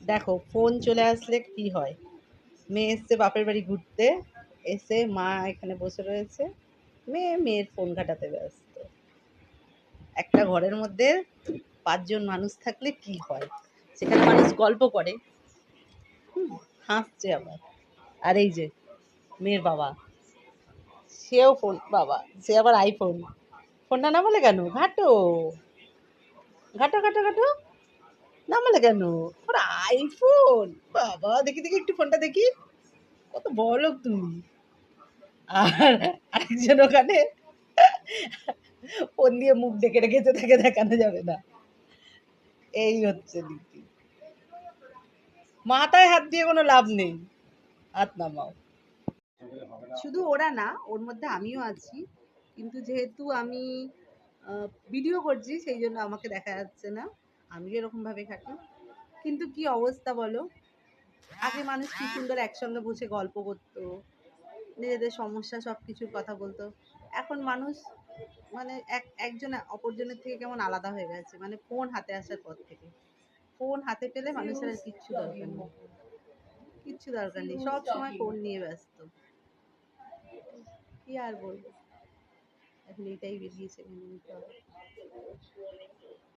দেখো ফোন চলে আসলে কি হয়, মেয়ে এসছে বাপের বাড়ি ঘুরতে, এসে মা এখানে বসে রয়েছে, মেয়ের ফোন ঘাটাতে ব্যস্ত। একটা ঘরের মধ্যে ৫ জন মানুষ থাকলে কি হয়, সেখানে মানুষ গল্প করে, হাসছে আবার। আর এই যে মেয়ের বাবা, সেও ফোন, বাবা সে আবার আইফোন। ফোনটা না বলে কেন, ঘাটো ঘাটো ঘাটো ঘাটো, না বলে কেন, ওর আইফোন। বাবা দেখি দেখি একটু ফোনটা দেখি, কত বড় লোক তুমি। আর আরেকজন ওখানে ফোন দিয়ে মুখ ডেকে রেখেছে, তাকে দেখানো যাবে না। এই হচ্ছে নীতি। মাথায় হাত দিয়ে কোনো লাভ নেই, হাত নামাও। শুধু ওরা না, ওর মধ্যে আমিও আছি, কিন্তু যেহেতু আমি ভিডিও করছি সেই জন্য আমাকে দেখা যাচ্ছে না, আমিও এরকমভাবে থাকি। কিন্তু কি অবস্থা বলো, আগে মানুষ কি সুন্দর একসঙ্গে বসে গল্প করতো, নিজেদের সমস্যা সব কিছুর কথা বলতো। এখন মানুষ মানে একজন অপরজনের থেকে কেমন আলাদা হয়ে গেছে, মানে ফোন হাতে আসার পর থেকে। ফোন হাতে পেলে মানুষের আর কিচ্ছু দরকার নেই, কিচ্ছু দরকার নেই, সব সময় ফোন নিয়ে ব্যস্ত। কি আর বলবো, এখন এটাই বেরিয়েছে, মেনে নিতে হবে।